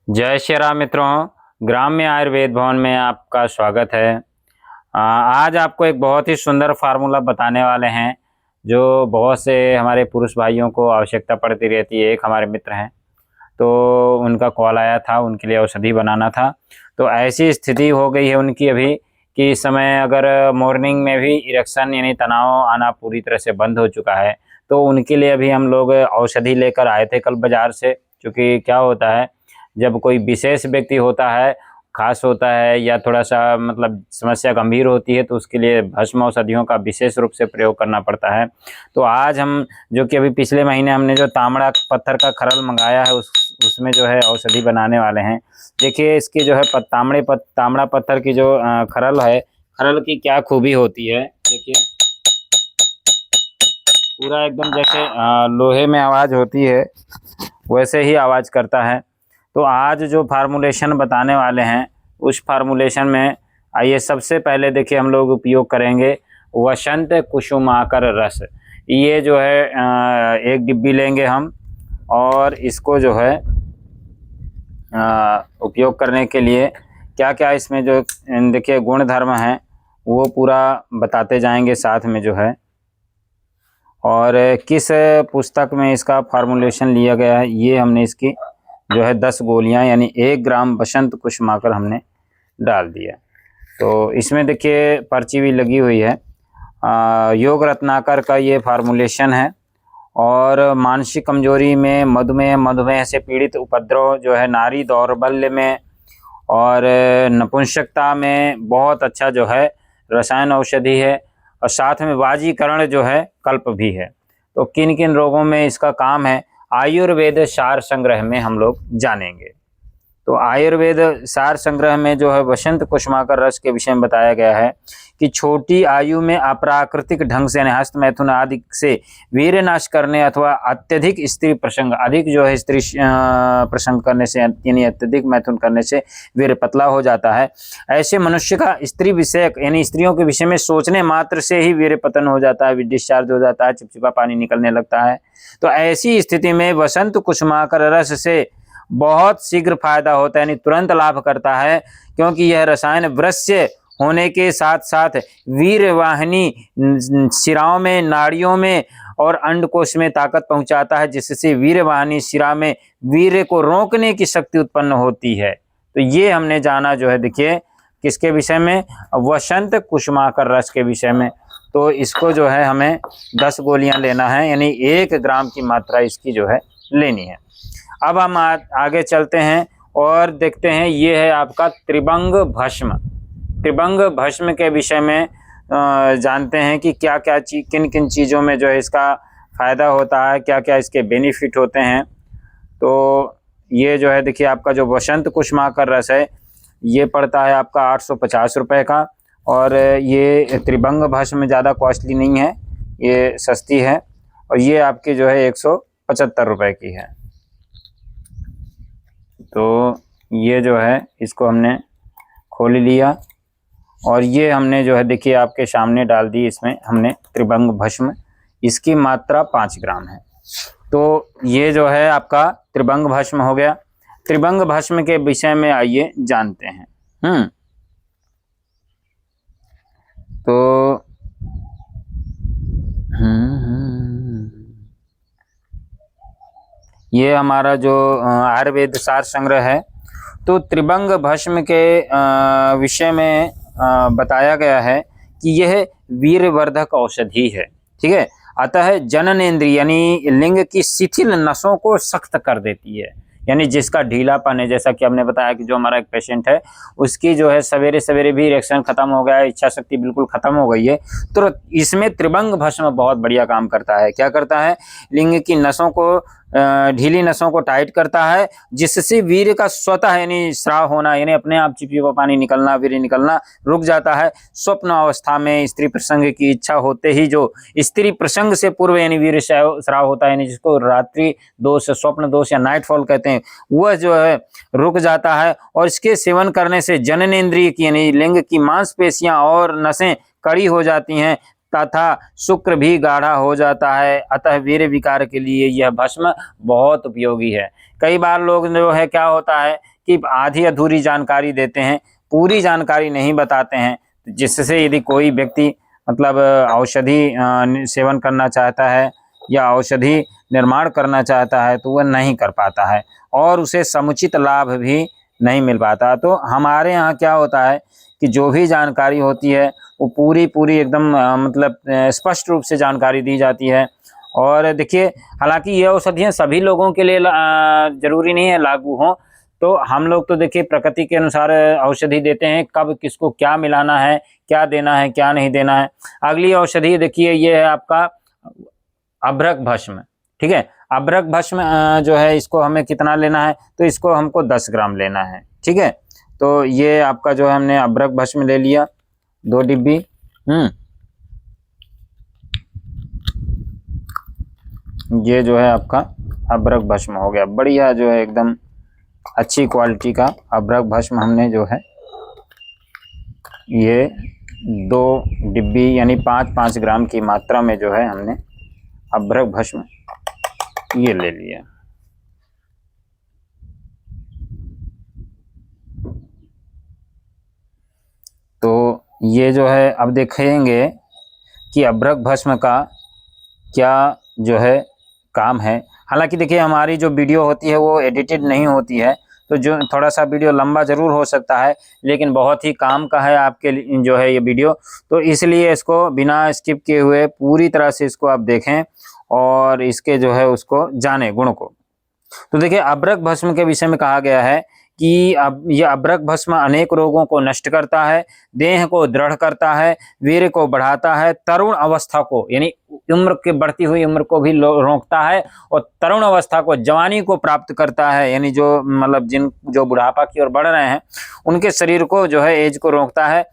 जय श्री राम मित्रों, ग्राम्य आयुर्वेद भवन में आपका स्वागत है। आज आपको एक बहुत ही सुंदर फार्मूला बताने वाले हैं जो बहुत से हमारे पुरुष भाइयों को आवश्यकता पड़ती रहती है। एक हमारे मित्र हैं, तो उनका कॉल आया था, उनके लिए औषधि बनाना था। तो ऐसी स्थिति हो गई है उनकी अभी कि इस समय अगर मॉर्निंग में भी इरेक्शन यानी तनाव आना पूरी तरह से बंद हो चुका है। तो उनके लिए अभी हम लोग औषधि लेकर आए थे कल बाज़ार से। क्योंकि क्या होता है, जब कोई विशेष व्यक्ति होता है, खास होता है या थोड़ा सा मतलब समस्या गंभीर होती है, तो उसके लिए भस्म औषधियों का विशेष रूप से प्रयोग करना पड़ता है। तो आज हम जो कि अभी पिछले महीने हमने जो तांबड़ा पत्थर का खरल मंगाया है उसमें जो है औषधि बनाने वाले हैं। देखिए इसकी जो है तांबड़ा पत्थर की जो खरल है, खरल की क्या खूबी होती है। देखिए पूरा एकदम जैसे लोहे में आवाज़ होती है वैसे ही आवाज़ करता है। तो आज जो फार्मूलेशन बताने वाले हैं उस फार्मूलेशन में आइए सबसे पहले देखिए हम लोग उपयोग करेंगे वसंत कुसुमाकर रस। ये जो है एक डिब्बी लेंगे हम, और इसको जो है उपयोग करने के लिए क्या क्या इसमें जो देखिए गुण धर्म हैं वो पूरा बताते जाएंगे साथ में जो है, और किस पुस्तक में इसका फार्मूलेशन लिया गया है। ये हमने इसकी जो है 10 गोलियां यानी 1 ग्राम वसंत कुसुमाकर हमने डाल दिया। तो इसमें देखिए पर्ची भी लगी हुई है। योग रत्नाकर का ये फार्मूलेशन है। और मानसिक कमजोरी में, मधुमेह से पीड़ित, उपद्रव जो है नारी दौर्बल्य में और नपुंसकता में बहुत अच्छा जो है रसायन औषधि है। और साथ में वाजीकरण जो है कल्प भी है। तो किन किन रोगों में इसका काम है आयुर्वेद सार संग्रह में हम लोग जानेंगे। तो आयुर्वेद सार संग्रह में जो है वसंत कुसुमाकर रस के विषय में बताया गया है कि छोटी आयु में अप्राकृतिक ढंग से हस्त मैथुन आदि से वीर्य नाश करने अथवा अत्यधिक स्त्री प्रसंग, अधिक जो है स्त्री प्रसंग करने से यानी अत्यधिक मैथुन करने से वीर्य पतला हो जाता है। ऐसे मनुष्य का स्त्री विषयक यानी स्त्रियों के विषय में सोचने मात्र से ही वीर्य पतन हो जाता है, डिस्चार्ज हो जाता है, चिपचिपा पानी निकलने लगता है। तो ऐसी स्थिति में वसंत कुसुमाकर रस से बहुत शीघ्र फायदा होता है, यानी तुरंत लाभ करता है। क्योंकि यह रसायन वृश्य होने के साथ साथ वीर्यवाहिनी शिराओं में, नाड़ियों में और अंडकोश में ताकत पहुंचाता है, जिससे वीर्यवाहिनी शिरा में वीर्य को रोकने की शक्ति उत्पन्न होती है। तो ये हमने जाना जो है देखिए किसके विषय में, वसंत कुसुमाकर रस के विषय में। तो इसको जो है हमें 10 गोलियां लेना है, यानी 1 ग्राम की मात्रा इसकी जो है लेनी है। अब हम आगे चलते हैं और देखते हैं, ये है आपका त्रिभंग भस्म। त्रिभंग भस्म के विषय में जानते हैं कि क्या क्या किन किन चीज़ों में जो है इसका फ़ायदा होता है, क्या क्या इसके बेनिफिट होते हैं। तो ये जो है देखिए आपका जो वसंत कुसुमाकर रस है ये पड़ता है आपका 850 रुपये का। और ये त्रिभंग भस्म ज़्यादा कॉस्टली नहीं है, ये सस्ती है, और ये आपकी जो है 175 रुपये की है। तो ये जो है इसको हमने खोल लिया और ये हमने जो है देखिए आपके सामने डाल दी। इसमें हमने त्रिभंग भस्म, इसकी मात्रा 5 ग्राम है। तो ये जो है आपका त्रिभंग भस्म हो गया। त्रिभंग भस्म के विषय में आइए जानते हैं। तो ये हमारा जो आयुर्वेद सार संग्रह है, तो त्रिभंग भस्म के विषय में बताया गया है कि यह वीर्यवर्धक औषधि है। ठीक है, अतः जननेंद्रिय यानी लिंग की शिथिल नसों को सख्त कर देती है। यानी जिसका ढीलापन है, जैसा कि हमने बताया कि जो हमारा एक पेशेंट है उसकी जो है सवेरे सवेरे भी इरेक्शन खत्म हो गया है, इच्छा शक्ति बिल्कुल खत्म हो गई है, तो इसमें त्रिभंग भस्म बहुत बढ़िया काम करता है। क्या करता है, लिंग की नसों को, ढीली नसों को टाइट करता है, जिससे वीर्य का स्वतः यानी स्राव होना यानी अपने आप चिपचिपा पानी निकलना, वीर्य निकलना रुक जाता है। स्वप्न अवस्था में स्त्री प्रसंग की इच्छा होते ही जो स्त्री प्रसंग से पूर्व यानी वीर्य स्राव होता है, यानी जिसको रात्रि दोष, स्वप्न दोष या नाइटफॉल कहते हैं, वह जो है रुक जाता है। और इसके सेवन करने से जननेंद्रिय की यानी लिंग की मांसपेशियां और नसें कड़ी हो जाती हैं, तथा शुक्र भी गाढ़ा हो जाता है। अतः वीर्य विकार के लिए यह भस्म बहुत उपयोगी है। कई बार लोग जो है क्या होता है कि आधी अधूरी जानकारी देते हैं, पूरी जानकारी नहीं बताते हैं, जिससे यदि कोई व्यक्ति मतलब औषधि सेवन करना चाहता है या औषधि निर्माण करना चाहता है तो वह नहीं कर पाता है और उसे समुचित लाभ भी नहीं मिल पाता। तो हमारे यहाँ क्या होता है कि जो भी जानकारी होती है वो पूरी एकदम मतलब स्पष्ट रूप से जानकारी दी जाती है। और देखिए, हालांकि ये औषधियाँ सभी लोगों के लिए जरूरी नहीं है लागू हो, तो हम लोग तो देखिए प्रकृति के अनुसार औषधि देते हैं, कब किसको क्या मिलाना है, क्या देना है, क्या नहीं देना है। अगली औषधि देखिए, ये है आपका अभ्रक भस्म। ठीक है, अभ्रक भस्म जो है इसको हमें कितना लेना है, तो इसको हमको 10 ग्राम लेना है। ठीक है, तो ये आपका जो है हमने अभ्रक भस्म ले लिया 2 डिब्बी। ये जो है आपका अभ्रक भस्म हो गया, बढ़िया जो है एकदम अच्छी क्वालिटी का अभ्रक भस्म हमने जो है ये 2 डिब्बी यानी 5-5 ग्राम की मात्रा में जो है हमने अभ्रक भस्म ये ले लिया। तो ये जो है अब देखेंगे कि अभ्रक भस्म का क्या जो है काम है। हालांकि देखिए हमारी जो वीडियो होती है वो एडिटेड नहीं होती है, तो जो थोड़ा सा वीडियो लंबा ज़रूर हो सकता है, लेकिन बहुत ही काम का है आपके लिए जो है ये वीडियो, तो इसलिए इसको बिना स्किप किए हुए पूरी तरह से इसको आप देखें और इसके जो है उसको जाने गुण को। तो देखिए, अभ्रक भस्म के विषय में कहा गया है कि अब यह अभ्रक भस्म अनेक रोगों को नष्ट करता है, देह को दृढ़ करता है, वीर्य को बढ़ाता है, तरुण अवस्था को यानी उम्र के बढ़ती हुई उम्र को भी रोकता है और तरुण अवस्था को जवानी को प्राप्त करता है, यानी जो मतलब जो बुढ़ापा की ओर बढ़ रहे हैं उनके शरीर को जो है एज को रोकता है।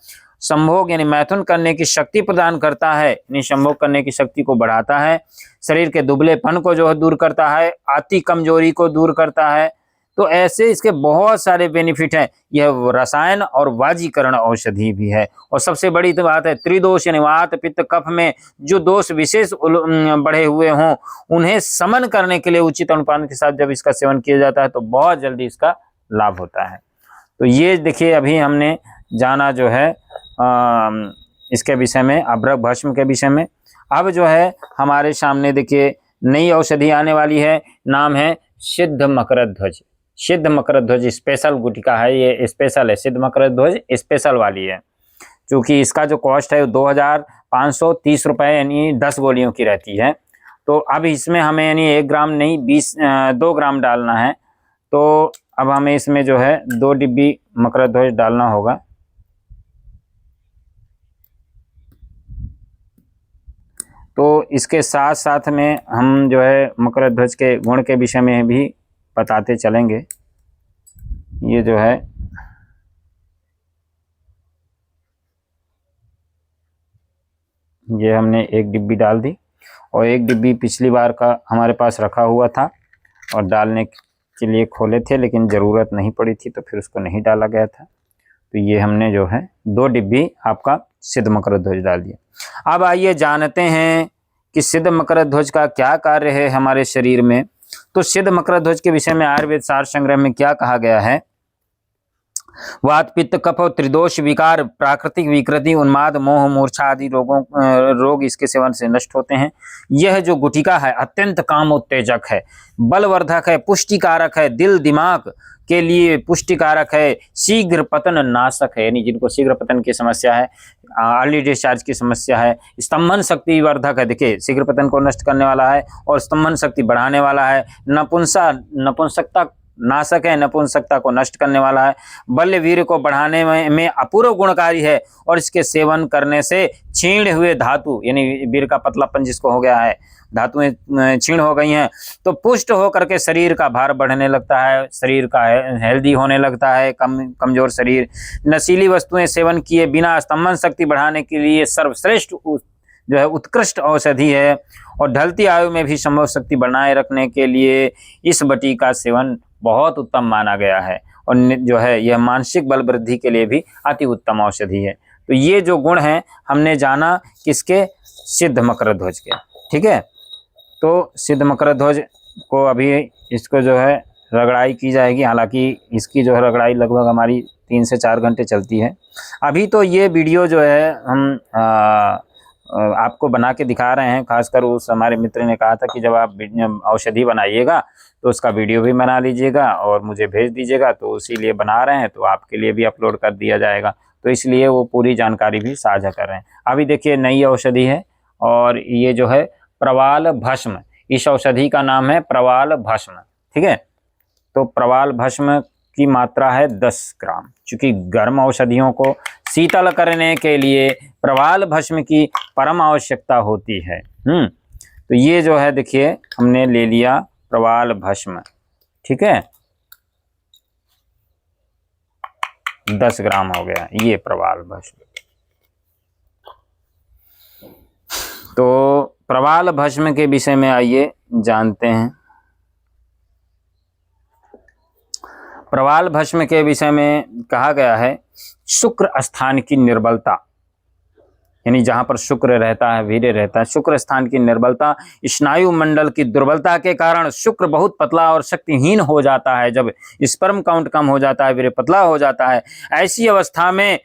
संभोग यानी मैथुन करने की शक्ति प्रदान करता है, यानी संभोग करने की शक्ति को बढ़ाता है, शरीर के दुबलेपन को जो है दूर करता है, अति कमजोरी को दूर करता है। तो ऐसे इसके बहुत सारे बेनिफिट हैं। यह रसायन और वाजीकरण औषधि भी है। और सबसे बड़ी तो बात है, त्रिदोष यानी वात पित्त कफ में जो दोष विशेष बढ़े हुए हों उन्हें समन करने के लिए उचित अनुपात के साथ जब इसका सेवन किया जाता है तो बहुत जल्दी इसका लाभ होता है। तो ये देखिए अभी हमने जाना जो है इसके विषय में, अभ्रक भस्म के विषय में। अब जो है हमारे सामने देखिए नई औषधि आने वाली है, नाम है सिद्ध मकरध्वज ध्वज। सिद्ध मकरध्वज ध्वज स्पेशल गुटिका है, ये स्पेशल है, सिद्ध मकरध्वज ध्वज स्पेशल वाली है। क्योंकि इसका जो कॉस्ट है 2530 रुपये यानी 10 गोलियों की रहती है। तो अब इसमें हमें यानी 1 ग्राम नहीं 2 ग्राम डालना है। तो अब हमें इसमें जो है 2 डिब्बी मकरध्वज डालना होगा। तो इसके साथ साथ में हम जो है मकरध्वज के गुण के विषय में भी बताते चलेंगे। ये जो है ये हमने 1 डिब्बी डाल दी और 1 डिब्बी पिछली बार का हमारे पास रखा हुआ था और डालने के लिए खोले थे, लेकिन ज़रूरत नहीं पड़ी थी तो फिर उसको नहीं डाला गया था। तो ये हमने जो है 2 डिब्बी आपका सिद्ध मकरध्वज डाल दिया। अब आइए जानते हैं कि सिद्ध मकरध्वज का क्या कार्य है हमारे शरीर में। तो सिद्ध मकरध्वज के विषय में आयुर्वेद सार संग्रह में क्या कहा गया है, वात पित्त कफ और त्रिदोष विकार, प्राकृतिक विकृति, उन्माद, मोह, मूर्छा आदि रोग इसके सेवन से नष्ट होते हैं। यह जो गुटिका है अत्यंत काम उत्तेजक है, बलवर्धक है, पुष्टिकारक है, दिल दिमाग के लिए पुष्टिकारक है, शीघ्र पतन नाशक है, यानी जिनको शीघ्र पतन की समस्या है, अर्ली डिस्चार्ज की समस्या है, स्तंभन शक्ति वर्धक है, देखिए शीघ्र पतन को नष्ट करने वाला है और स्तंभन शक्ति बढ़ाने वाला है, नपुंसकता नाशक है, नपुंसकता को नष्ट करने वाला है, बल्य वीर्य को बढ़ाने में अपूर्व गुणकारी है और इसके सेवन करने से छीण हुए धातु यानी वीर्य का पतलापन जिसको हो गया है, धातुएं क्षीण हो गई हैं, तो पुष्ट होकर के शरीर का भार बढ़ने लगता है, शरीर का हेल्दी होने लगता है, कमजोर शरीर। नशीली वस्तुएं सेवन किए बिना स्तंभन शक्ति बढ़ाने के लिए सर्वश्रेष्ठ जो है उत्कृष्ट औषधि है और ढलती आयु में भी संभव शक्ति बनाए रखने के लिए इस बटी का सेवन बहुत उत्तम माना गया है और जो है यह मानसिक बल वृद्धि के लिए भी अति उत्तम औषधि है। तो ये जो गुण हैं हमने जाना किसके, सिद्ध मकरध्वज के। ठीक है, तो सिद्ध मकरध्वज को अभी इसको जो है रगड़ाई की जाएगी। हालांकि इसकी जो है रगड़ाई लगभग हमारी 3 से 4 घंटे चलती है। अभी तो ये वीडियो जो है हम आपको बना के दिखा रहे हैं। खासकर उस हमारे मित्र ने कहा था कि जब आप औषधि बनाइएगा तो उसका वीडियो भी बना लीजिएगा और मुझे भेज दीजिएगा, तो इसीलिए बना रहे हैं, तो आपके लिए भी अपलोड कर दिया जाएगा, तो इसलिए वो पूरी जानकारी भी साझा कर रहे हैं। अभी देखिए नई औषधि है और ये जो है प्रवाल भस्म, इस औषधि का नाम है प्रवाल भस्म। ठीक है, तो प्रवाल भस्म की मात्रा है 10 ग्राम। चूँकि गर्म औषधियों को शीतल करने के लिए प्रवाल भस्म की परम आवश्यकता होती है। तो ये जो है देखिए हमने ले लिया प्रवाल भस्म। ठीक है, 10 ग्राम हो गया ये प्रवाल भस्म। तो प्रवाल भस्म के विषय में आइए जानते हैं। प्रवाल भस्म के विषय में कहा गया है शुक्र स्थान की निर्बलता, यानी जहां पर शुक्र रहता है, वीर्य रहता है, शुक्र स्थान की निर्बलता, स्नायु मंडल की दुर्बलता के कारण शुक्र बहुत पतला और शक्तिहीन हो जाता है। जब स्पर्म काउंट कम हो जाता है, वीर्य पतला हो जाता है, ऐसी अवस्था में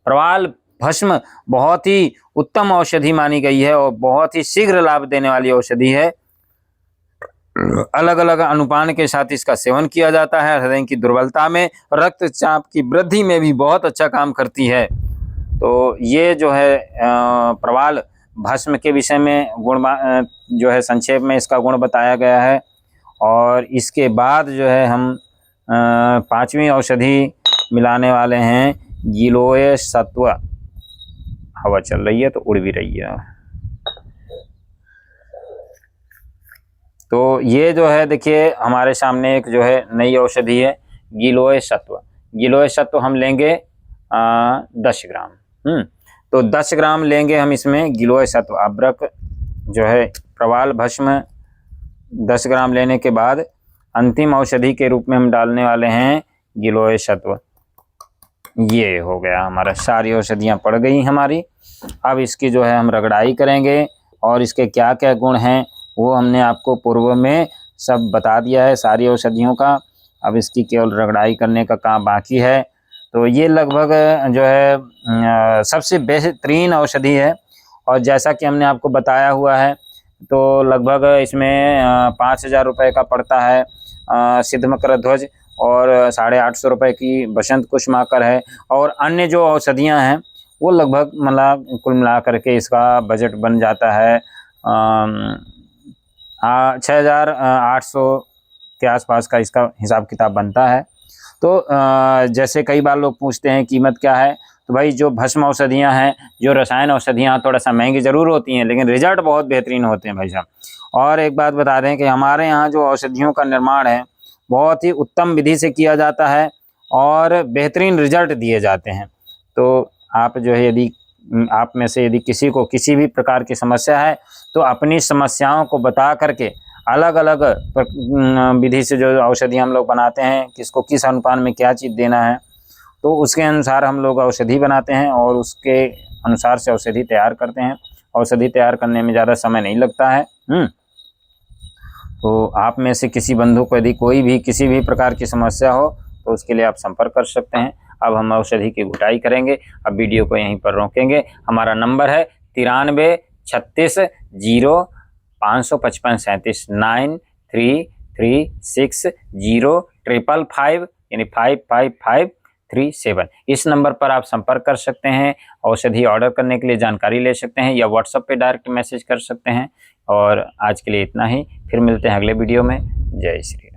प्रवाल भस्म बहुत ही उत्तम औषधि मानी गई है और बहुत ही शीघ्र लाभ देने वाली औषधि है। अलग अलग अनुपान के साथ इसका सेवन किया जाता है। हृदय की दुर्बलता में, रक्तचाप की वृद्धि में भी बहुत अच्छा काम करती है। तो ये जो है प्रवाल भस्म के विषय में गुण जो है संक्षेप में इसका गुण बताया गया है। और इसके बाद जो है हम 5वीं औषधि मिलाने वाले हैं गिलोय सत्व। हवा चल रही है तो उड़ भी रही है। तो ये जो है देखिए हमारे सामने एक जो है नई औषधि है गिलोय सत्व। गिलोय सत्व हम लेंगे 10 ग्राम। तो 10 ग्राम लेंगे हम इसमें गिलोय सत्व। अब्रक जो है प्रवाल भस्म 10 ग्राम लेने के बाद अंतिम औषधि के रूप में हम डालने वाले हैं गिलोय सत्व। ये हो गया हमारा, सारी औषधियाँ पड़ गई हमारी। अब इसकी जो है हम रगड़ाई करेंगे और इसके क्या क्या गुण हैं वो हमने आपको पूर्व में सब बता दिया है सारी औषधियों का। अब इसकी केवल रगड़ाई करने का काम बाकी है। तो ये लगभग जो है सबसे बेहतरीन औषधि है और जैसा कि हमने आपको बताया हुआ है तो लगभग इसमें 5,000 रुपये का पड़ता है सिद्ध मकरध्वज और 850 रुपये की बसंत कुसुमाकर है। और अन्य जो औषधियाँ हैं वो लगभग मतलब कुल मिला करके इसका बजट बन जाता है 6,800 के आसपास का इसका हिसाब किताब बनता है। तो जैसे कई बार लोग पूछते हैं कीमत क्या है, तो भाई जो भस्म औषधियाँ हैं, जो रसायन औषधियाँ थोड़ा सा महंगी ज़रूर होती हैं लेकिन रिजल्ट बहुत बेहतरीन होते हैं भाई साहब। और एक बात बता दें कि हमारे यहाँ जो औषधियों का निर्माण है बहुत ही उत्तम विधि से किया जाता है और बेहतरीन रिजल्ट दिए जाते हैं। तो आप जो है यदि आप में से यदि किसी को किसी भी प्रकार की समस्या है तो अपनी समस्याओं को बता करके अलग अलग विधि से जो औषधि हम लोग बनाते हैं, किसको किस अनुपान में क्या चीज़ देना है, तो उसके अनुसार हम लोग औषधि बनाते हैं और उसके अनुसार से औषधि तैयार करते हैं। औषधि तैयार करने में ज़्यादा समय नहीं लगता है। तो आप में से किसी बंधु को यदि कोई भी किसी भी प्रकार की समस्या हो तो उसके लिए आप संपर्क कर सकते हैं। अब हम औषधि की घुटाई करेंगे। अब वीडियो को यहीं पर रोकेंगे। हमारा नंबर है 93 36 0 555 37 9336 0 555 यानी 55537। इस नंबर पर आप संपर्क कर सकते हैं, औषधि ऑर्डर करने के लिए जानकारी ले सकते हैं या व्हाट्सएप पे डायरेक्ट मैसेज कर सकते हैं। और आज के लिए इतना ही, फिर मिलते हैं अगले वीडियो में। जय श्री राम।